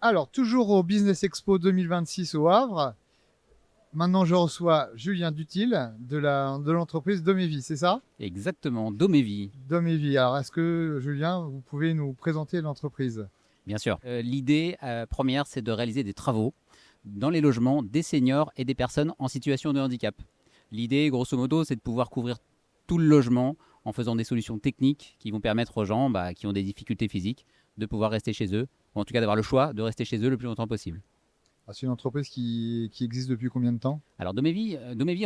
Alors, toujours au Business Expo 2026 au Havre. Maintenant, je reçois Julien Dutil de l'entreprise Domevi, c'est ça? Exactement, Domevi, Domevi. Alors, est-ce que, Julien, vous pouvez nous présenter l'entreprise? bien sûr. L'idée première, c'est de réaliser des travaux dans les logements des seniors et des personnes en situation de handicap. L'idée, grosso modo, c'est de pouvoir couvrir tout le logement en faisant des solutions techniques qui vont permettre aux gens qui ont des difficultés physiques de pouvoir rester chez eux, ou en tout cas d'avoir le choix de rester chez eux le plus longtemps possible. Ah, c'est une entreprise qui existe depuis combien de temps? Alors Domevi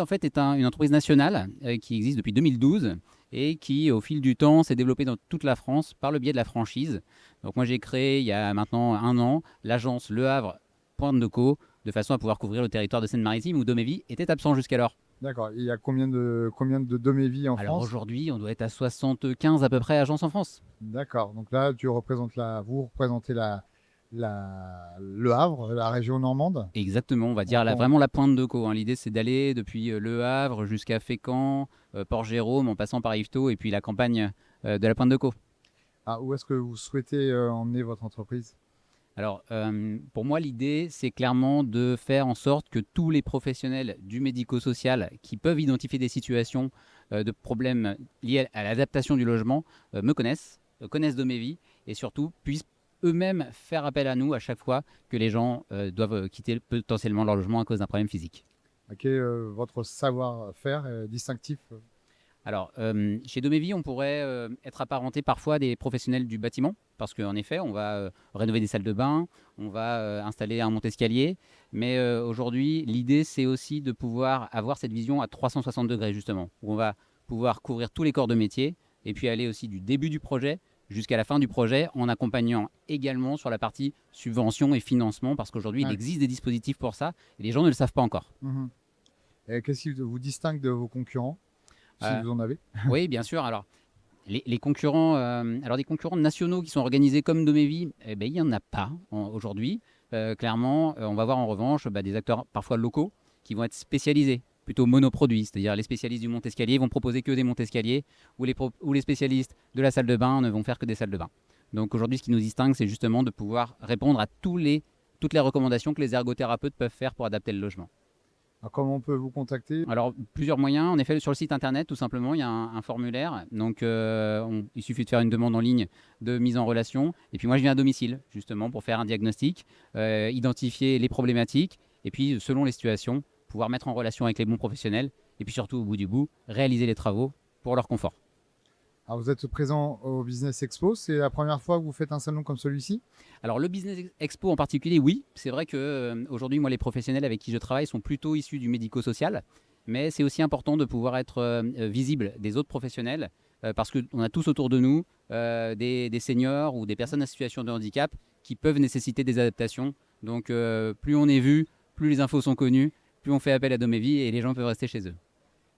en fait est une entreprise nationale qui existe depuis 2012 et qui au fil du temps s'est développée dans toute la France par le biais de la franchise. Donc moi j'ai créé il y a maintenant un an l'agence Le Havre Pointe de Caux de façon à pouvoir couvrir le territoire de Seine-Maritime où Domevi était absent jusqu'alors. D'accord. Il y a combien de Domevi en Alors France? aujourd'hui on doit être à 75 à peu près agences en France. D'accord. Donc là, vous représentez le Havre, la région normande. Exactement, on va dire Donc, là, vraiment la Pointe de Caux, hein. L'idée c'est d'aller depuis Le Havre jusqu'à Fécamp, Port-Jérôme en passant par Yvetot et puis la campagne de la Pointe de Caux. où est-ce que vous souhaitez emmener votre entreprise? Alors, pour moi, l'idée, c'est clairement de faire en sorte que tous les professionnels du médico-social qui peuvent identifier des situations de problèmes liés à l'adaptation du logement me connaissent, connaissent Domevi et surtout puissent eux-mêmes faire appel à nous à chaque fois que les gens doivent quitter potentiellement leur logement à cause d'un problème physique. Quel est votre savoir-faire distinctif? Alors, chez Domevi, on pourrait être apparenté parfois à des professionnels du bâtiment, parce qu'en effet, on va rénover des salles de bain, on va installer un monte-escalier, mais aujourd'hui, l'idée, c'est aussi de pouvoir avoir cette vision à 360 degrés, justement, où on va pouvoir couvrir tous les corps de métier, et puis aller aussi du début du projet jusqu'à la fin du projet, en accompagnant également sur la partie subvention et financement, parce qu'aujourd'hui, il Ouais. existe des dispositifs pour ça, et les gens ne le savent pas encore. Mhm. Et qu'est-ce qui vous distingue de vos concurrents, si Euh, vous en avez? oui, bien sûr. Alors, les concurrents, alors des concurrents nationaux qui sont organisés comme Domevi, eh ben, il n'y en a pas aujourd'hui. Clairement, on va voir en revanche des acteurs parfois locaux qui vont être spécialisés, plutôt monoproduits, c'est-à-dire les spécialistes du monte-escalier vont proposer que des monte-escaliers, ou les spécialistes de la salle de bain ne vont faire que des salles de bain. Donc aujourd'hui, ce qui nous distingue, c'est justement de pouvoir répondre à toutes les recommandations que les ergothérapeutes peuvent faire pour adapter le logement. Alors, comment on peut vous contacter? Alors, plusieurs moyens. En effet, sur le site internet, tout simplement, il y a un formulaire. Donc, il suffit de faire une demande en ligne de mise en relation. Et puis, moi, je viens à domicile, justement, pour faire un diagnostic, identifier les problématiques. Et puis, selon les situations, pouvoir mettre en relation avec les bons professionnels. Et puis, surtout, au bout du bout, réaliser les travaux pour leur confort. Alors, vous êtes présent au Business Expo. C'est la première fois que vous faites un salon comme celui-ci? Alors, le Business Expo en particulier, oui. C'est vrai que aujourd'hui, moi, les professionnels avec qui je travaille sont plutôt issus du médico-social. Mais c'est aussi important de pouvoir être visible des autres professionnels parce qu'on a tous autour de nous des seniors ou des personnes en situation de handicap qui peuvent nécessiter des adaptations. Donc, plus on est vu, plus les infos sont connues, plus on fait appel à Domevi et les gens peuvent rester chez eux.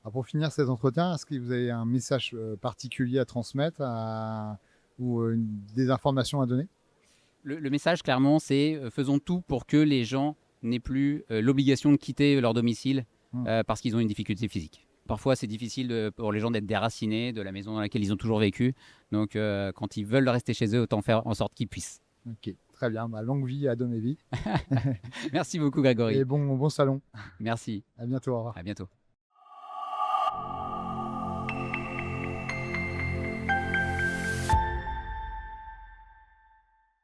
Alors, pour finir cet entretien, est-ce que vous avez un message particulier à transmettre ou des informations à donner? Le message, clairement, c'est faisons tout pour que les gens n'aient plus l'obligation de quitter leur domicile Hmm. parce qu'ils ont une difficulté physique. Parfois, c'est difficile pour les gens d'être déracinés de la maison dans laquelle ils ont toujours vécu. Donc, quand ils veulent rester chez eux, autant faire en sorte qu'ils puissent. Ok, très bien. Bah, longue vie à Domevi Merci beaucoup, et Grégory. bon salon. Merci. À bientôt. Au revoir. À bientôt.